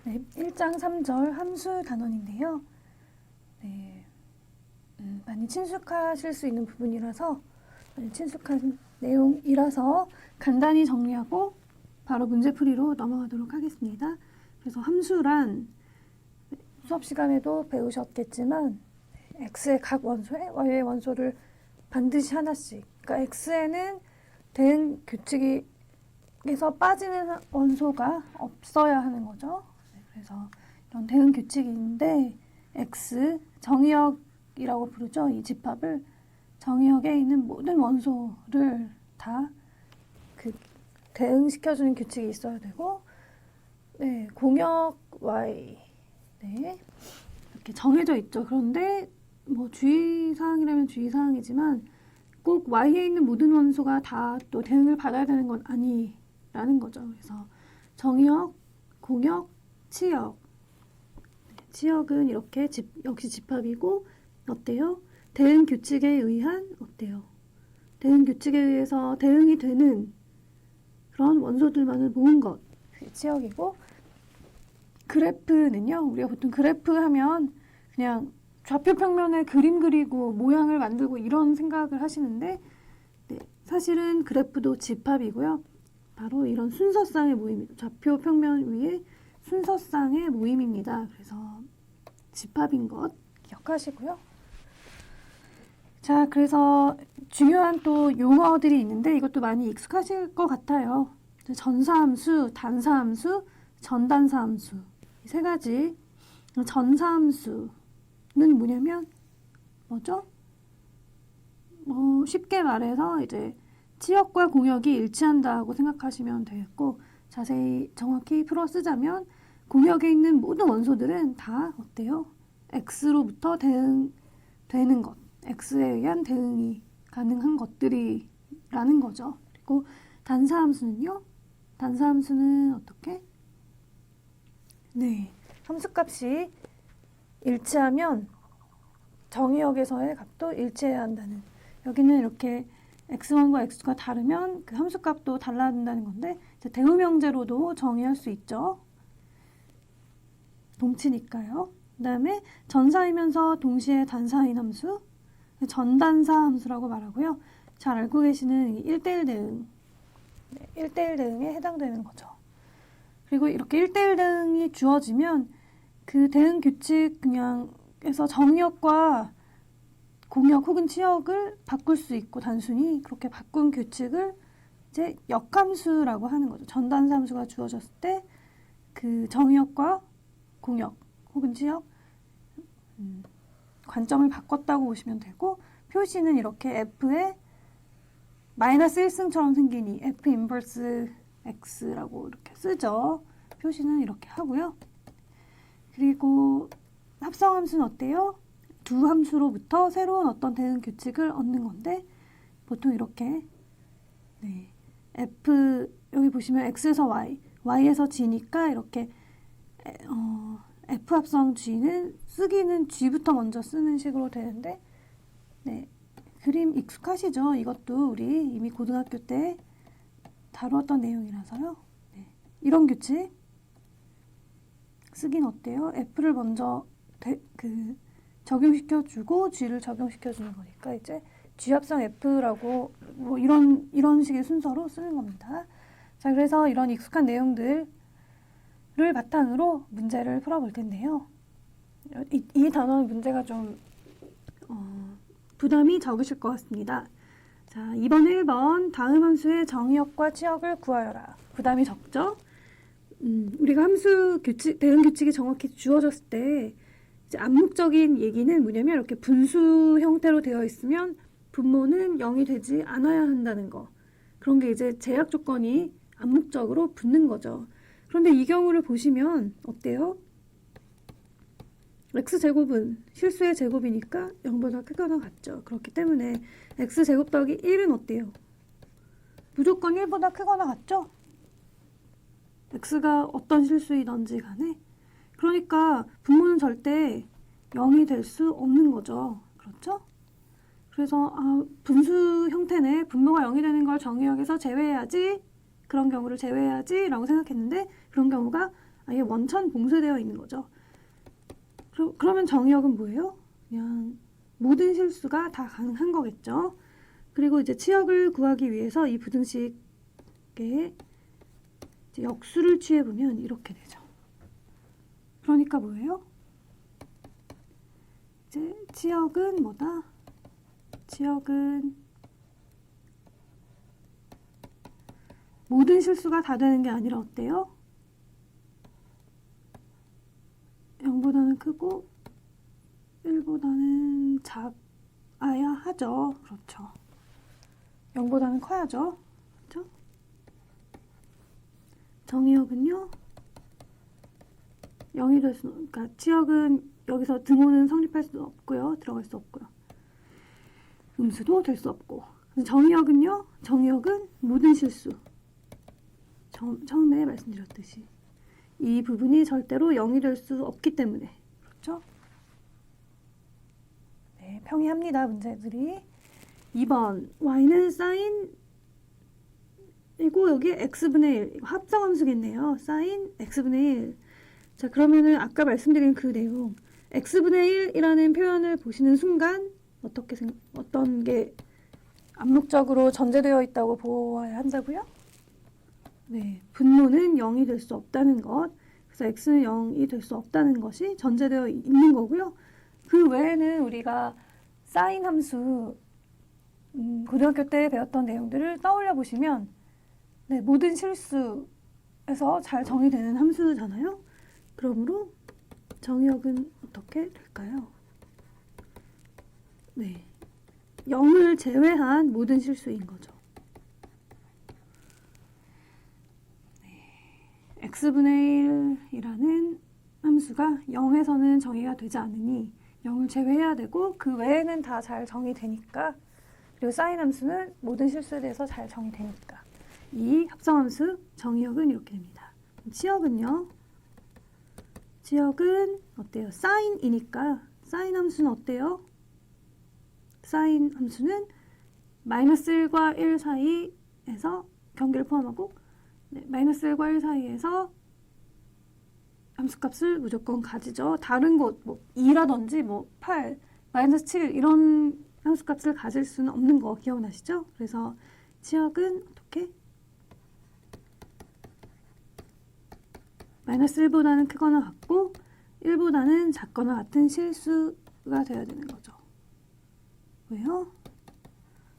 네, 1장 3절 함수 단원인데요. 네, 많이 친숙하실 수 있는 부분이라서 많이 친숙한 내용이라서 간단히 정리하고 바로 문제풀이로 넘어가도록 하겠습니다. 그래서 함수란 수업 시간에도 배우셨겠지만 x의 각 원소에 y의 원소를 반드시 하나씩, 그러니까 x에는 대응 규칙에서 빠지는 원소가 없어야 하는 거죠. 그래서 이런 대응 규칙인데 x 정의역이라고 부르죠. 이 집합을 정의역에 있는 모든 원소를 다 그 대응시켜주는 규칙이 있어야 되고, 네, 공역 y, 네, 이렇게 정해져 있죠. 그런데 뭐 주의사항이라면 주의사항이지만 꼭 y에 있는 모든 원소가 다 또 대응을 받아야 되는 건 아니라는 거죠. 그래서 정의역, 공역, 치역. 치역은 이렇게 역시 집합이고 어때요? 대응 규칙에 의한 어때요? 대응 규칙에 의해서 대응이 되는 그런 원소들만을 모은 것. 그게 치역이고, 그래프는요. 우리가 보통 그래프 하면 그냥 좌표 평면에 그림 그리고 모양을 만들고 이런 생각을 하시는데, 네, 사실은 그래프도 집합이고요. 바로 이런 순서쌍의 모임이죠. 좌표 평면 위에 순서쌍의 모임입니다. 그래서 집합인 것 기억하시고요. 자, 그래서 중요한 또 용어들이 있는데 이것도 많이 익숙하실 것 같아요. 전사함수, 단사함수, 전단사함수 이 세 가지. 전사함수는 뭐냐면 뭐죠? 쉽게 말해서 이제 치역과 공역이 일치한다고 생각하시면 되겠고, 자세히 정확히 풀어 쓰자면 공역에 있는 모든 원소들은 다 어때요? x로부터 대응되는 것, x에 의한 대응이 가능한 것들이라는 거죠. 그리고 단사함수는요? 단사함수는 어떻게? 네, 함수값이 일치하면 정의역에서의 값도 일치해야 한다는, 여기는 이렇게 x1과 x2가 다르면 그 함수값도 달라야 된다는 건데, 대우명제로도 정의할 수 있죠. 동치니까요. 그 다음에 전사이면서 동시에 단사인 함수, 전단사 함수라고 말하고요. 잘 알고 계시는 1대1 대응, 1대1 대응에 해당되는 거죠. 그리고 이렇게 1대1 대응이 주어지면 그 대응 규칙 그냥에서 정의역과 공역 혹은 치역을 바꿀 수 있고, 단순히 그렇게 바꾼 규칙을 이제 역함수라고 하는 거죠. 전단사 함수가 주어졌을 때 그 정의역과 공역 혹은 치역 관점을 바꿨다고 보시면 되고, 표시는 이렇게 f의 마이너스 1승처럼 생긴 이 f 인버스 x라고 이렇게 쓰죠. 표시는 이렇게 하고요. 그리고 합성함수는 어때요? 두 함수로부터 새로운 어떤 대응 규칙을 얻는 건데, 보통 이렇게, 네, f 여기 보시면 x에서 y, y에서 g니까 이렇게 f 합성 g는 쓰기는 g부터 먼저 쓰는 식으로 되는데, 네, 그림 익숙하시죠? 이것도 우리 이미 고등학교 때 다루었던 내용이라서요. 네, 이런 규칙 쓰긴 어때요? f를 먼저 적용시켜주고 g를 적용시켜주는 거니까 이제 g 합성 f라고 뭐 이런 식의 순서로 쓰는 겁니다. 자, 그래서 이런 익숙한 내용들을 바탕으로 문제를 풀어볼 텐데요. 이 단원 문제가 좀 부담이 적으실 것 같습니다. 자, 2번, 1번 다음 함수의 정의역과 치역을 구하여라. 부담이 적죠? 우리가 함수 규칙, 대응 규칙이 정확히 주어졌을 때 이제 암묵적인 얘기는 뭐냐면, 이렇게 분수 형태로 되어 있으면 분모는 0이 되지 않아야 한다는 거. 그런 게 이제 제약 조건이 암묵적으로 붙는 거죠. 그런데 이 경우를 보시면 어때요? x제곱은 실수의 제곱이니까 0보다 크거나 같죠. 그렇기 때문에 x제곱 더하기 1은 어때요? 무조건 1보다 크거나 같죠? x가 어떤 실수이든지 간에. 그러니까 분모는 절대 0이 될 수 없는 거죠. 그렇죠? 그래서 분수 형태네, 분모가 0이 되는 걸 정의역에서 제외해야지, 그런 경우를 제외해야지 라고 생각했는데 그런 경우가 아예 원천 봉쇄되어 있는 거죠. 그러면 정의역은 뭐예요? 그냥 모든 실수가 다 가능한 거겠죠. 그리고 이제 치역을 구하기 위해서 이 부등식의 이제 역수를 취해보면 이렇게 되죠. 그러니까 뭐예요? 이제 치역은 뭐다? 치역은 모든 실수가 다 되는 게 아니라 어때요? 0보다는 크고 1보다는 작아야 하죠. 그렇죠. 0보다는 커야죠. 그렇죠? 정의역은요. 0이 될 수, 그러니까 치역은 여기서 등호는 성립할 수 없고요. 들어갈 수 없고요. 음수도 될 수 없고. 정의역은요. 정의역은 모든 실수. 처음에 말씀드렸듯이 이 부분이 절대로 0이 될 수 없기 때문에. 그렇죠? 네, 평이합니다. 문제들이. 2번 y는 사인 이고 여기 x분의 1 합성함수겠네요. 사인 x분의 1. 자, 그러면은 아까 말씀드린 그 내용 x분의 1이라는 표현을 보시는 순간 어떤 게 암묵적으로 전제되어 있다고 보아야 한다고요? 네, 분모는 0이 될 수 없다는 것. 그래서 x는 0이 될 수 없다는 것이 전제되어 있는 거고요. 그 외에는 우리가 사인 함수 고등학교 때 배웠던 내용들을 떠올려 보시면 네, 모든 실수에서 잘 정의되는 함수잖아요. 그러므로 정의역은 어떻게 될까요? 네, 0을 제외한 모든 실수인 거죠. 네, x분의 1이라는 함수가 0에서는 정의가 되지 않으니 0을 제외해야 되고 그 외에는 다 잘 정의되니까 그리고 사인 함수는 모든 실수에 대해서 잘 정의되니까 이 합성함수 정의역은 이렇게 됩니다. 치역은요. 치역은 어때요? 사인이니까 사인 함수는 어때요? 사인 함수는 마이너스 1과 1 사이에서 경계를 포함하고 네, 마이너스 1과 1 사이에서 함수값을 무조건 가지죠. 다른 곳, 뭐 2라든지 뭐 8, 마이너스 7 이런 함수값을 가질 수는 없는 거 기억나시죠? 그래서 치역은 어떻게? 마이너스 1보다는 크거나 같고 1보다는 작거나 같은 실수가 되어야 되는 거죠. 왜요?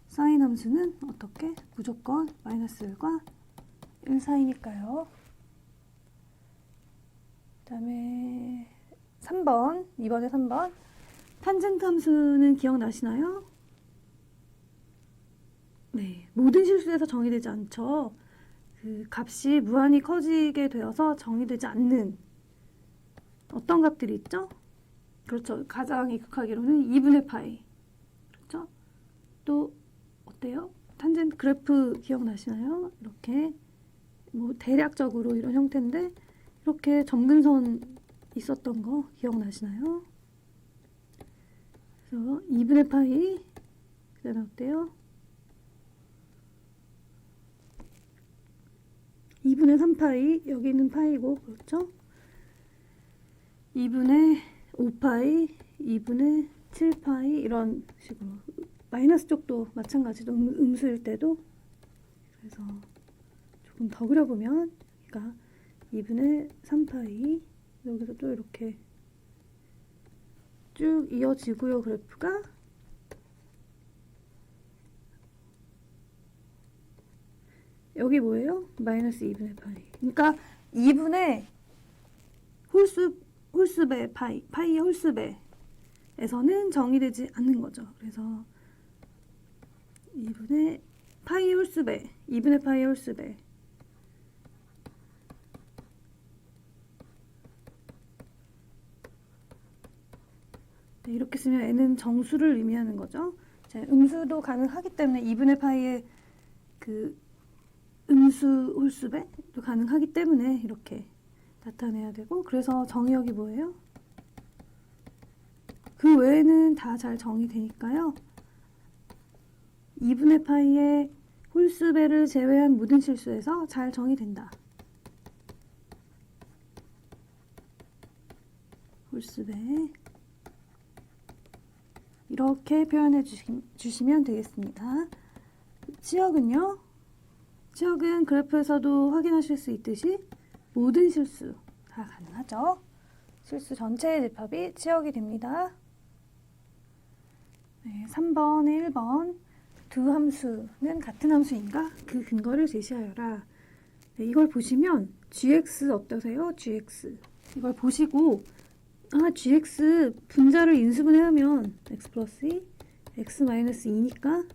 사인 함수는 어떻게? 무조건 마이너스 1과 1 사이니까요. 그 다음에 3번, 2번에 3번. 탄젠트 함수는 기억나시나요? 네, 모든 실수에서 정의되지 않죠. 그 값이 무한히 커지게 되어서 정의되지 않는 어떤 값들이 있죠? 그렇죠. 가장 익숙하기로는 2분의 파이. 그렇죠? 또 어때요? 탄젠트 그래프 기억나시나요? 이렇게 뭐 대략적으로 이런 형태인데 이렇게 점근선 있었던 거 기억나시나요? 그래서 2분의 파이 그 다음에 어때요? 2분의 3파이 여기 있는 파이고 그렇죠? 2분의 5파이 2분의 7파이 이런 식으로 마이너스 쪽도 마찬가지로 음수일 때도 그래서 조금 더 그려보면 여기가 2분의 3파이 여기서 또 이렇게 쭉 이어지고요. 그래프가 여기 뭐예요? 마이너스 2분의 파이. 그러니까 2분의 홀수배 파이의 홀수배에서는 정의되지 않는 거죠. 그래서 2분의 파이의 홀수배, 2분의 파이의 홀수배. 네, 이렇게 쓰면 n은 정수를 의미하는 거죠. 자, 음수도 가능하기 때문에 2분의 파이의 그 음수 홀수배도 가능하기 때문에 이렇게 나타내야 되고 그래서 정의역이 뭐예요? 그 외에는 다 잘 정의되니까요. 2분의 파이의 홀수배를 제외한 모든 실수에서 잘 정의된다. 홀수배 이렇게 표현해 주시면 되겠습니다. 치역은요? 치역은 그래프에서도 확인하실 수 있듯이 모든 실수 다 가능하죠. 실수 전체의 집합이 치역이 됩니다. 네, 3번에 1번 두 함수는 같은 함수인가? 그 근거를 제시하여라. 네, 이걸 보시면 gx 어떠세요? gx 이걸 보시고 gx 분자를 인수분해하면 x 플러스 2, x 마이너스 2니까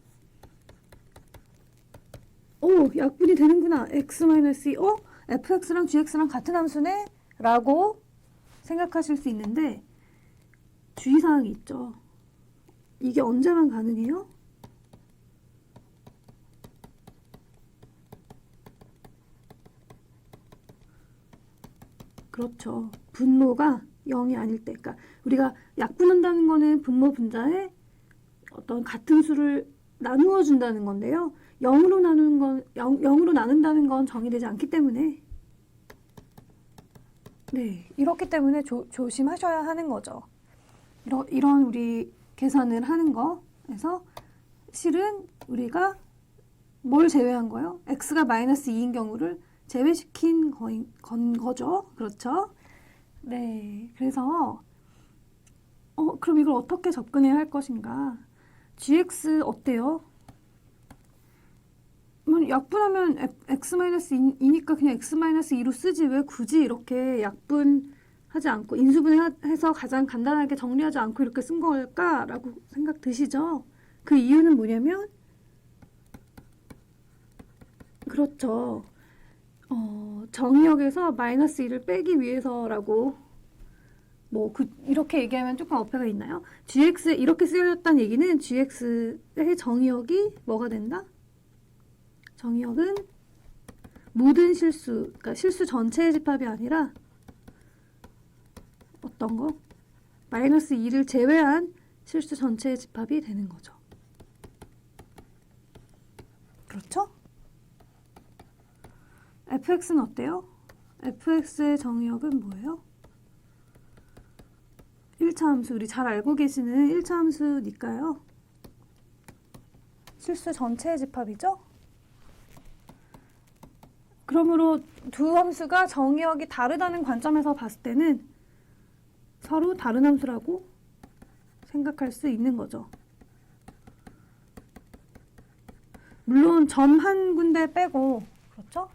약분이 되는구나. x 마이너스 2, fx랑 gx랑 같은 함수네? 라고 생각하실 수 있는데 주의사항이 있죠. 이게 언제만 가능해요? 그렇죠. 분모가 0이 아닐 때. 그러니까 우리가 약분한다는 거는 분모 분자에 어떤 같은 수를 나누어 준다는 건데요. 0으로 나누는 건 0으로 나눈다는 건 정의되지 않기 때문에 네, 이렇기 때문에 조심하셔야 하는 거죠. 이런 우리 계산을 하는 거에서 실은 우리가 뭘 제외한 거예요? x가 마이너스 2인 경우를 제외시킨 거죠. 그렇죠? 네, 그래서 그럼 이걸 어떻게 접근해야 할 것인가? gx 어때요? 약분하면 x-2니까 그냥 x-2로 쓰지 왜 굳이 이렇게 약분하지 않고 인수분해해서 가장 간단하게 정리하지 않고 이렇게 쓴 걸까라고 생각 드시죠? 그 이유는 뭐냐면 그렇죠. 정의역에서 마이너스 1을 빼기 위해서라고 이렇게 얘기하면 조금 어폐가 있나요? gx 이렇게 쓰여졌다는 얘기는 gx의 정의역이 뭐가 된다? 정의역은 모든 실수, 그러니까 실수 전체의 집합이 아니라 어떤 거? 마이너스 2를 제외한 실수 전체의 집합이 되는 거죠. 그렇죠? fx는 어때요? fx의 정의역은 뭐예요? 1차 함수, 우리 잘 알고 계시는 1차 함수니까요. 실수 전체의 집합이죠? 그러므로 두 함수가 정의역이 다르다는 관점에서 봤을 때는 서로 다른 함수라고 생각할 수 있는 거죠. 물론 점 한 군데 빼고 그렇죠?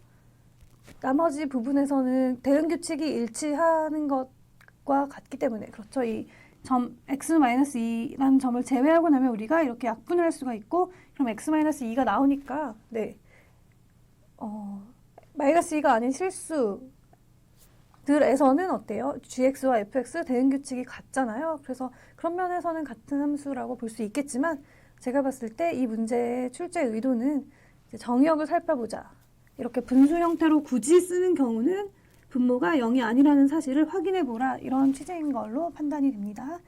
나머지 부분에서는 대응규칙이 일치하는 것과 같기 때문에 그렇죠. 이 점 x-2라는 점을 제외하고 나면 우리가 이렇게 약분을 할 수가 있고 그럼 x-2가 나오니까 네. 마이너스 2가 아닌 실수들에서는 어때요? gx와 fx 대응규칙이 같잖아요. 그래서 그런 면에서는 같은 함수라고 볼 수 있겠지만 제가 봤을 때 이 문제의 출제 의도는 정의역을 살펴보자. 이렇게 분수 형태로 굳이 쓰는 경우는 분모가 0이 아니라는 사실을 확인해보라. 이런 취지인 걸로 판단이 됩니다.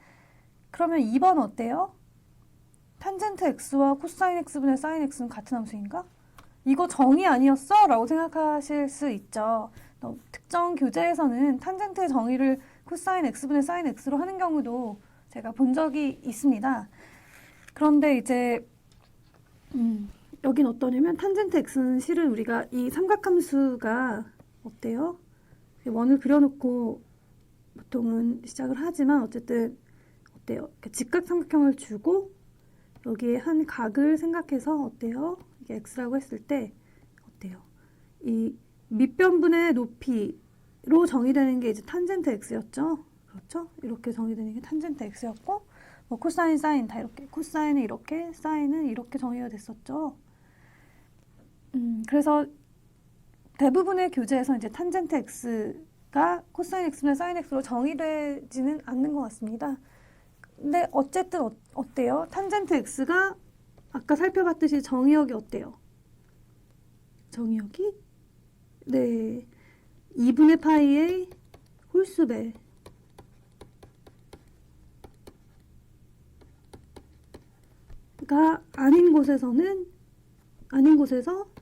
그러면 2번 어때요? 탄젠트 x와 코사인 x분의 사인 x는 같은 함수인가? 이거 정의 아니었어? 라고 생각하실 수 있죠. 특정 교재에서는 탄젠트의 정의를 코사인 x분의 사인 x로 하는 경우도 제가 본 적이 있습니다. 그런데 이제 여긴 어떠냐면 탄젠트 x는 실은 우리가 이 삼각함수가 어때요? 원을 그려놓고 보통은 시작을 하지만 어쨌든 어때요? 직각삼각형을 주고 여기에 한 각을 생각해서 어때요? 이게 x라고 했을 때 어때요? 이 밑변분의 높이로 정의되는 게 이제 탄젠트 x였죠? 그렇죠? 이렇게 정의되는 게 탄젠트 x였고 코사인, 사인 다 이렇게 코사인은 이렇게, 사인은 이렇게 정의가 됐었죠. 그래서 대부분의 교재에서 이제 탄젠트 x가 코사인 x분의 사인 x로 정의되지는 않는 것 같습니다. 근데 어쨌든 어때요? 탄젠트 x가 아까 살펴봤듯이 정의역이 어때요? 정의역이 네 2분의 파이의 홀수배 가 아닌 곳에서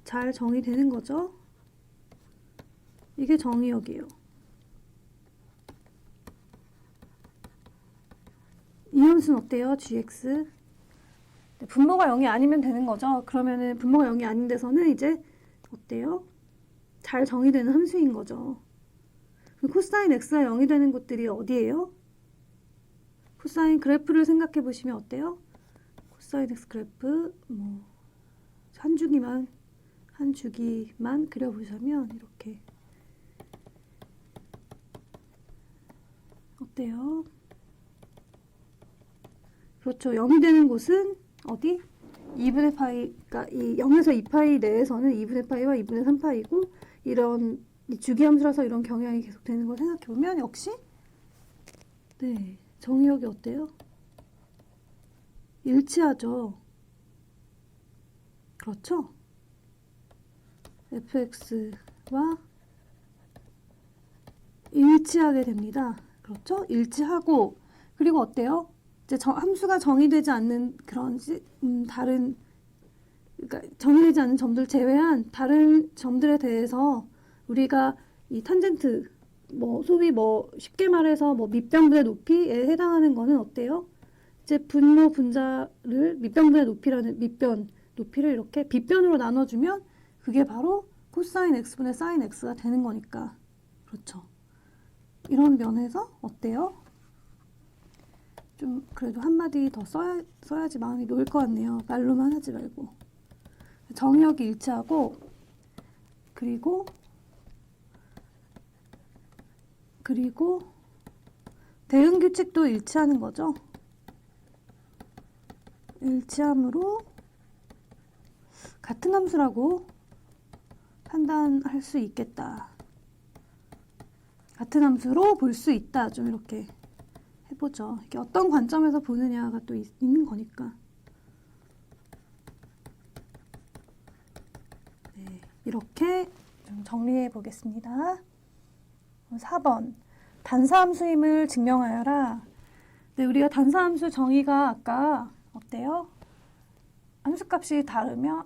잘 정의되는 거죠. 이게 정의역이에요. 이 함수는 어때요? gx. 네, 분모가 0이 아니면 되는 거죠. 그러면은 분모가 0이 아닌 데서는 이제 어때요? 잘 정의되는 함수인 거죠. 코사인 x가 0이 되는 곳들이 어디예요? 코사인 그래프를 생각해 보시면 어때요? 코사인 x 그래프 뭐 한 주기만 그려보자면 이렇게 어때요? 그렇죠. 0이 되는 곳은 어디? 2분의 파이가 이 0에서 2파이 내에서는 2분의 파이와 2분의 3파이고 이런 주기함수라서 이런 경향이 계속되는 걸 생각해보면 역시 네 정의역이 어때요? 일치하죠. 그렇죠? fx와 일치하게 됩니다. 그렇죠? 일치하고 그리고 어때요? 이제 함수가 정의되지 않는 그런 다른 그러니까 정의되지 않는 점들 제외한 다른 점들에 대해서 우리가 이 탄젠트 뭐 소위 뭐 쉽게 말해서 뭐 밑변분의 높이에 해당하는 거는 어때요? 이제 분모 분자를 밑변분의 높이라는 밑변 높이를 이렇게 빗변으로 나눠주면 그게 바로 코사인 x분의 사인 x가 되는 거니까 그렇죠. 이런 면에서 어때요? 좀 그래도 한마디 더 써야지 마음이 놓일 것 같네요. 말로만 하지 말고. 정의역이 일치하고 그리고 대응규칙도 일치하는 거죠. 일치함으로 같은 함수라고 판단할 수 있겠다. 같은 함수로 볼 수 있다. 좀 이렇게 해보죠. 이게 어떤 관점에서 보느냐가 또 있는 거니까. 네, 이렇게 좀 정리해 보겠습니다. 4번 단사함수임을 증명하여라. 네, 우리가 단사함수 정의가 아까 어때요? 함수값이 다르면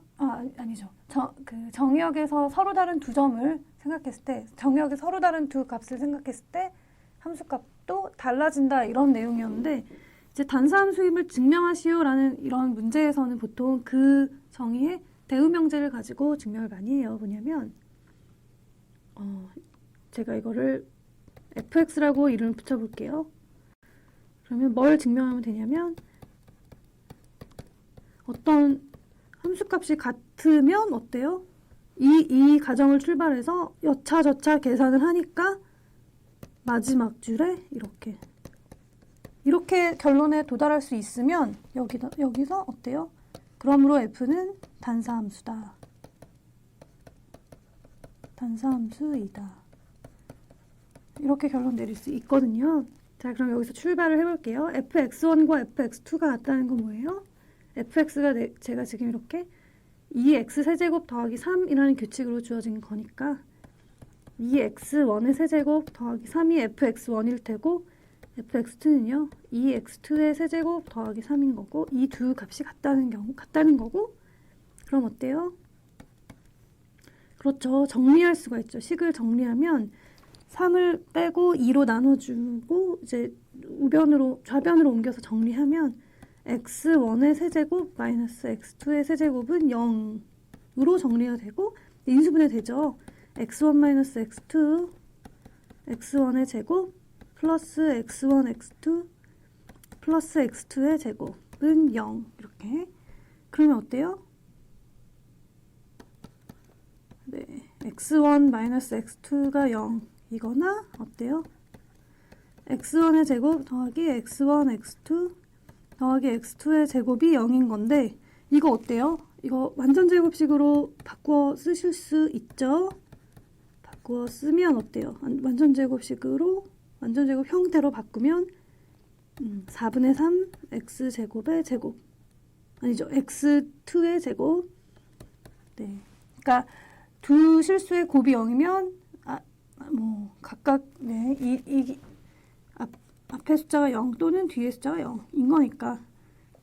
아니죠. 정의역에서 서로 다른 두 점을 생각했을 때 정의역에 서로 다른 두 값을 생각했을 때 함수값도 달라진다 이런 내용이었는데 이제 단사함수임을 증명하시오라는 이런 문제에서는 보통 그 정의의 대우명제를 가지고 증명을 많이 해요. 뭐냐면 제가 이거를 fx라고 이름을 붙여볼게요. 그러면 뭘 증명하면 되냐면 어떤 함수값이 같으면 어때요? 이 가정을 출발해서 여차저차 계산을 하니까 마지막 줄에 이렇게 결론에 도달할 수 있으면 여기서 어때요? 그러므로 f는 단사함수다. 단사함수이다. 이렇게 결론 내릴 수 있거든요. 자, 그럼 여기서 출발을 해볼게요. fx1과 fx2가 같다는 건 뭐예요? fx가 제가 지금 이렇게 2x 세제곱 더하기 3이라는 규칙으로 주어진 거니까 2x1의 세제곱 더하기 3이 fx1일 테고 fx2는요 2x2의 세제곱 더하기 3인 거고 이 두 값이 같다는 거고 그럼 어때요? 그렇죠. 정리할 수가 있죠. 식을 정리하면 3을 빼고 2로 나눠주고 이제 좌변으로 옮겨서 정리하면 x1의 세제곱 마이너스 x2의 세제곱은 0으로 정리가 되고 인수분해 되죠. x1 마이너스 x2 x1의 제곱 플러스 x1 x2 플러스 x2의 제곱은 0 이렇게 그러면 어때요? 네, x1 마이너스 x2가 0 이거나 어때요? x1의 제곱 더하기 x1 x2 더하기 x2의 제곱이 0인 건데 이거 어때요? 이거 완전 제곱식으로 바꾸어 쓰실 수 있죠? 바꾸어 쓰면 어때요? 완전 제곱 형태로 바꾸면 4분의 3 x제곱의 제곱 아니죠. x2의 제곱 네, 그러니까 두 실수의 곱이 0이면 뭐 각각 네, 앞에 숫자가 0 또는 뒤에 숫자가 0인 거니까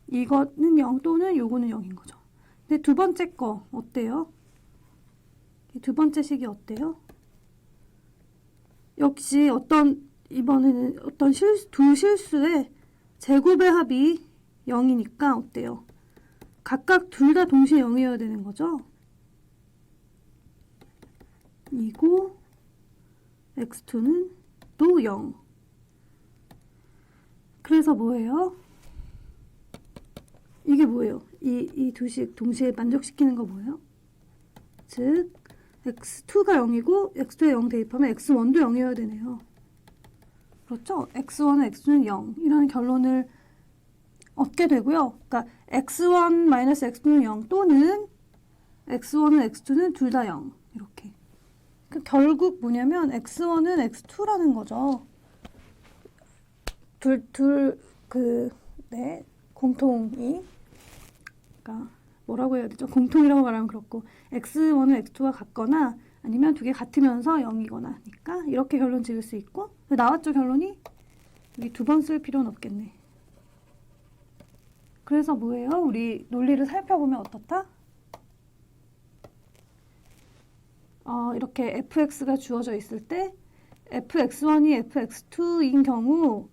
이거는 0 또는 요거는 0인 거죠. 근데 두 번째 거 어때요? 두 번째 식이 어때요? 역시 이번에는 어떤 두 실수의 제곱의 합이 0이니까 어때요? 각각 둘 다 동시에 0이어야 되는 거죠? 이고 x2는 또 0. 그래서 뭐예요? 이게 뭐예요? 이 두식 동시에 만족시키는 거 뭐예요? 즉 x2가 0이고 x2에 0 대입하면 x1도 0이어야 되네요. 그렇죠? x1은 x2는 0 이라는 결론을 얻게 되고요. 그러니까 x1-x2는 0 또는 x1은 x2는 둘 다 0 이렇게. 그러니까 결국 뭐냐면 x1은 x2라는 거죠. 네, 공통이. 그러니까 뭐라고 해야 되죠? 공통이라고 말하면 그렇고 x1은 x2가 같거나 아니면 두 개 같으면서 0이거나 하니까 이렇게 결론 지을 수 있고 나왔죠 결론이? 여기 두 번 쓸 필요는 없겠네. 그래서 뭐예요? 우리 논리를 살펴보면 어떻다? 이렇게 fx가 주어져 있을 때 fx1이 fx2인 경우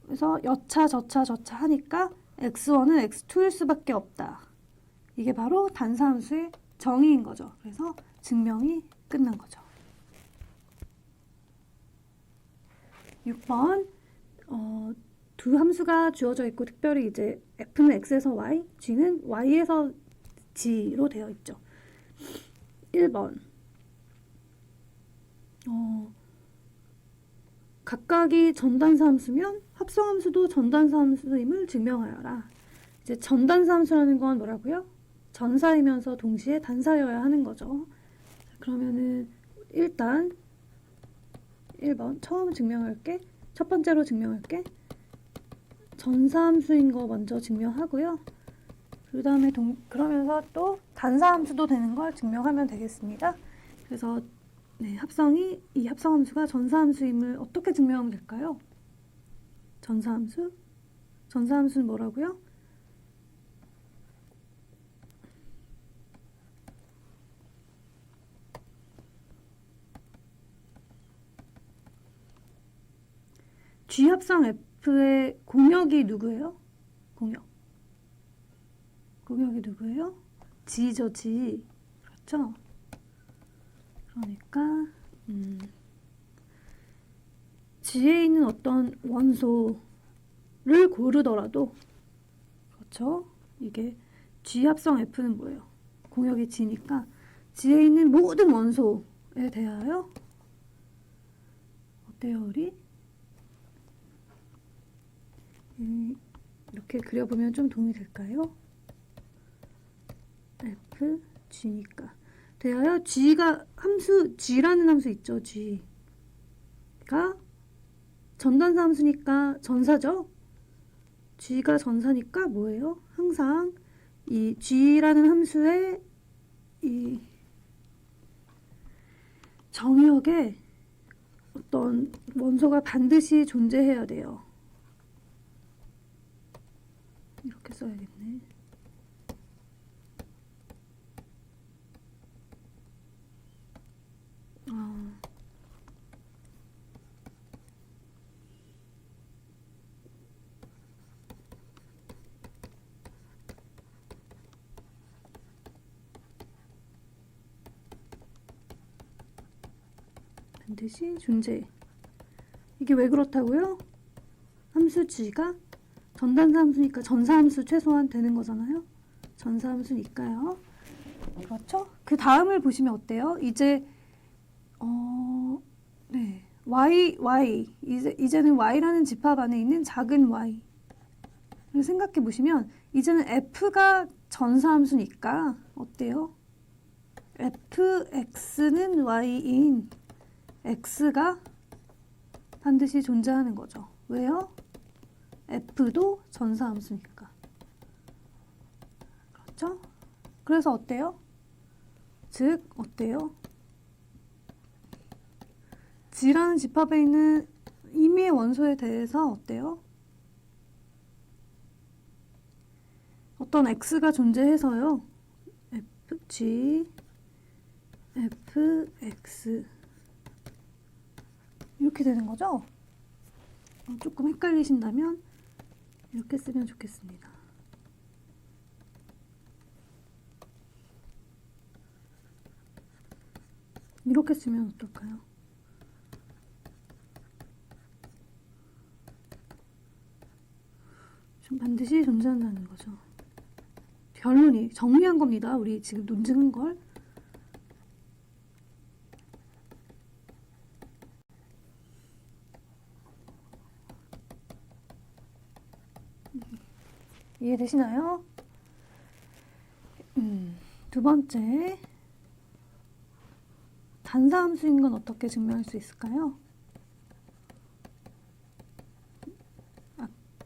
그래서 여차 저차 하니까 x1은 x2일 수밖에 없다. 이게 바로 단사함수의 정의인 거죠. 그래서 증명이 끝난 거죠. 6번 두 함수가 주어져 있고 특별히 이제 f는 x에서 y, g는 y에서 g로 되어 있죠. 1번 각각이 전단사 함수면 합성함수도 전단사 함수임을 증명하여라. 이제 전단사 함수라는 건 뭐라고요? 전사이면서 동시에 단사여야 하는 거죠. 그러면은 일단 1번 처음 증명할게. 첫 번째로 증명할게. 전사함수인 거 먼저 증명하고요. 그 다음에 그러면서 또 단사함수도 되는 걸 증명하면 되겠습니다. 그래서 네, 이 합성함수가 전사함수임을 어떻게 증명하면 될까요? 전사함수는 뭐라고요? G 합성 F의 공역이 누구예요? 공역이 누구예요? G죠, G. 그렇죠? 그러니까 G에 있는 어떤 원소를 고르더라도 그렇죠? 이게 G 합성 F는 뭐예요? 공역이 G니까 G에 있는 모든 원소에 대하여 어때요, 우리? 이렇게 그려보면 좀 도움이 될까요? F, G니까 대하여 G가 G라는 함수 있죠. G가 전단사 함수니까 전사죠. G가 전사니까 뭐예요? 항상 이 G라는 함수의 이 정의역에 어떤 원소가 반드시 존재해야 돼요. 이렇게 써야겠네. 반드시 존재. 이게 왜 그렇다고요? 함수 G가 전단사 함수니까 전사함수 최소한 되는 거잖아요. 전사함수니까요. 그렇죠? 그 다음을 보시면 어때요? 이제 네, 이제는 y라는 집합 안에 있는 작은 y를 생각해 보시면 이제는 f가 전사함수니까 어때요? fx는 y인 x가 반드시 존재하는 거죠. 왜요? f도 전사함수니까. 그렇죠? 그래서 어때요? 즉 어때요? G라는 집합에 있는 임의의 원소에 대해서 어때요? 어떤 x가 존재해서요. G, fx 이렇게 되는 거죠? 조금 헷갈리신다면 이렇게 쓰면 좋겠습니다. 이렇게 쓰면 어떨까요? 반드시 존재한다는 거죠. 결론이 정리한 겁니다. 우리 지금 논증한 걸. 이해되시나요? 두 번째, 단사함수인 건 어떻게 증명할 수 있을까요?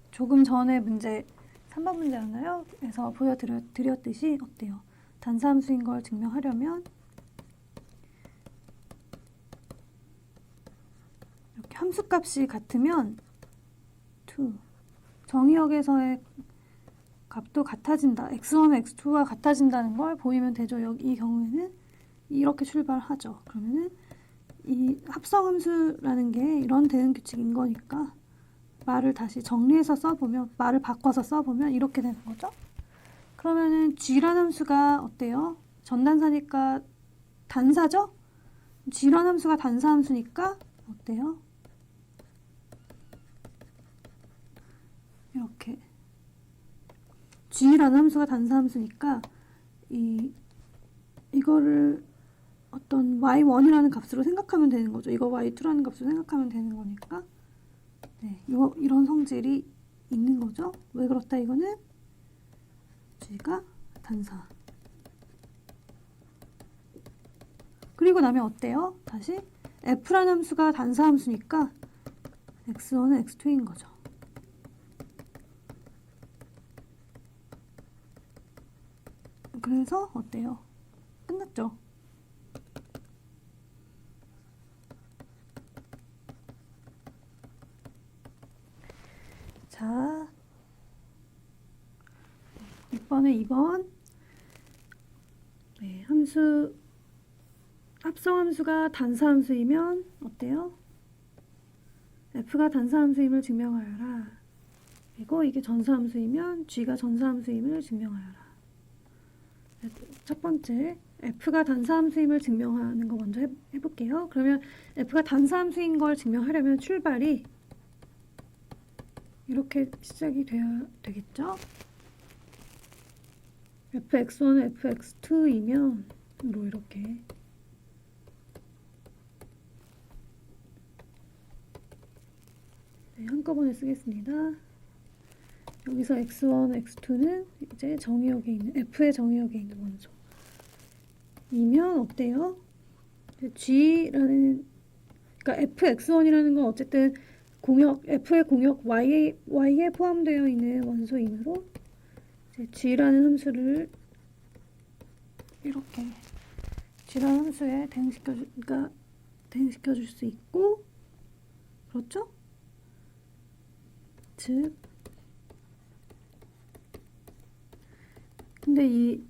조금 전에 문제 3번 문제였나요? 그래서 보여드렸듯이 어때요? 단사함수인 걸 증명하려면 이렇게 함수값이 같으면 to 정의역에서의 값도 같아진다. x1, x2가 같아진다는 걸 보이면 되죠. 이 경우에는 이렇게 출발하죠. 그러면은 이 합성함수라는 게 이런 대응 규칙인 거니까 말을 다시 정리해서 써보면, 말을 바꿔서 써보면 이렇게 되는 거죠. 그러면은 g라는 함수가 어때요? 전단사니까 단사죠? g라는 함수가 단사함수니까 어때요? 이렇게 g라는 함수가 단사함수니까 이거를 어떤 y1이라는 값으로 생각하면 되는 거죠. 이거 y2라는 값으로 생각하면 되는 거니까 네, 이런 성질이 있는 거죠. 왜 그렇다 이거는 g가 단사. 그리고 나면 어때요? 다시 f라는 함수가 단사함수니까 x1은 x2인 거죠. 그래서 어때요? 끝났죠? 자, 6번에 2번. 네, 합성함수가 단사함수이면 어때요? f가 단사함수임을 증명하여라. 그리고 이게 전사함수이면 g가 전사함수임을 증명하여라. 첫 번째, f가 단사함수임을 증명하는 거 먼저 해볼게요. 그러면 f가 단사함수인 걸 증명하려면 출발이 이렇게 시작이 돼야 되겠죠? fx1, fx2이면 뭐 이렇게 네, 한꺼번에 쓰겠습니다. 여기서 x1, x2는 이제 정의역에 있는 f의 정의역에 있는 원소이면 어때요? g라는 그러니까 fx1이라는 건 어쨌든 f의 공역 y에 포함되어 있는 원소이므로 이제 g라는 함수를 이렇게 g라는 함수에 대응시켜 줄 수 있고 그렇죠? 즉 근데 이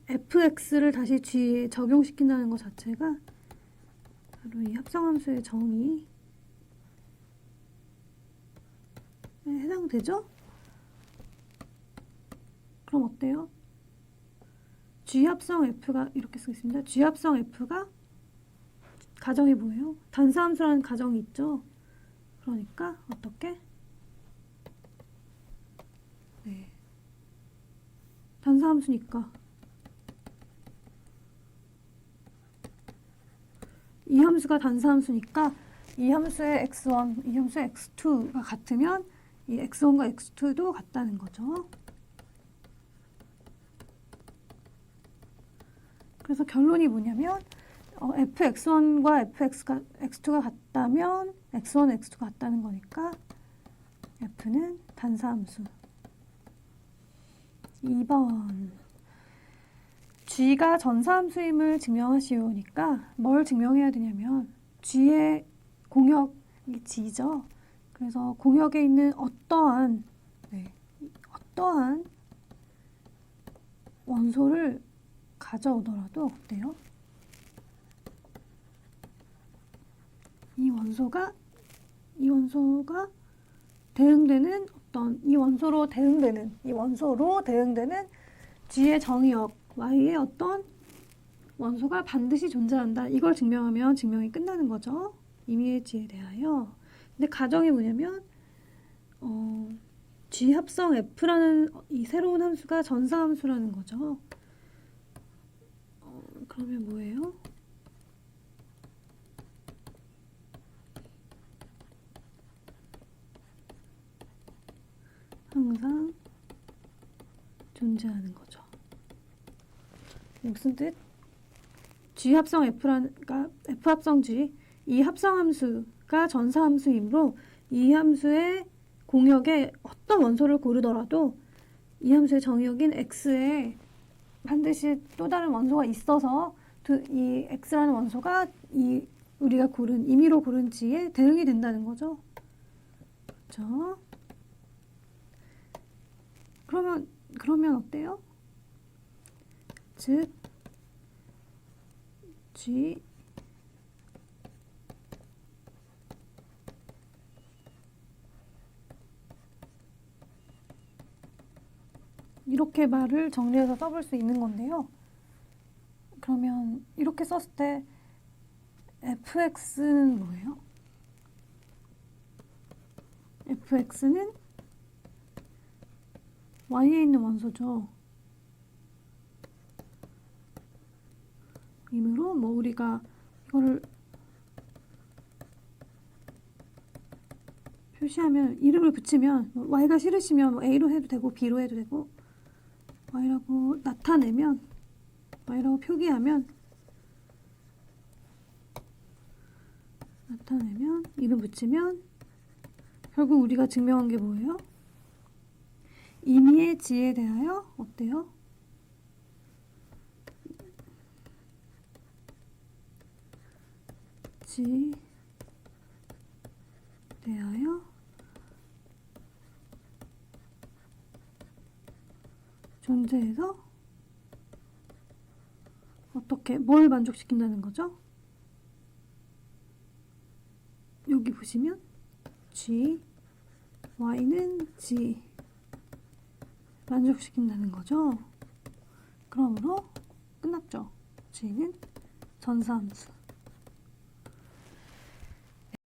fx를 다시 g에 적용시킨다는 것 자체가 바로 이 합성함수의 정의에 해당되죠? 그럼 어때요? g합성 f가 이렇게 쓰겠습니다. g합성 f가 가정이 뭐예요? 단사함수라는 가정이 있죠? 그러니까 어떻게? 네. 단사함수니까 이 함수가 단사함수니까 이 함수의 x1, 이 함수의 x2가 같으면 이 x1과 x2도 같다는 거죠. 그래서 결론이 뭐냐면 fx1과 fx2가 같다면 x1, x2가 같다는 거니까 f는 단사함수. 2번 g가 전사함수임을 증명하시오니까 뭘 증명해야 되냐면 g의 공역이 g죠. 그래서 공역에 있는 어떠한 원소를 가져오더라도 어때요? 이 원소가 대응되는 어떤 이 원소로 대응되는 G의 정의역 Y의 어떤 원소가 반드시 존재한다. 이걸 증명하면 증명이 끝나는 거죠. 임의의 G에 대하여. 근데 가정이 뭐냐면 G 합성 F라는 이 새로운 함수가 전사함수라는 거죠. 그러면 뭐예요? 항상 존재하는 거죠. 무슨 뜻? G 합성 F라니까 F 합성 G 이 합성함수가 전사함수이므로 이 함수의 공역에 어떤 원소를 고르더라도 이 함수의 정의역인 X에 반드시 또 다른 원소가 있어서 이 X라는 원소가 이 우리가 고른 임의로 고른 G에 대응이 된다는 거죠. 그렇죠? 그러면 어때요? 즉 G 이렇게 말을 정리해서 써볼 수 있는 건데요. 그러면 이렇게 썼을 때 fx는 뭐예요? fx는 y에 있는 원소죠. 이므로 뭐 우리가 이거를 표시하면 이름을 붙이면 y가 싫으시면 뭐 a로 해도 되고 b로 해도 되고 y라고 나타내면 y라고 표기하면 이름 붙이면 결국 우리가 증명한 게 뭐예요? 임의의 G에 대하여 어때요? G 대하여 존재해서 어떻게 뭘 만족시킨다는 거죠? 여기 보시면 G, Y는 G 만족시킨다는 거죠. 그러므로 끝났죠. G는 전사함수.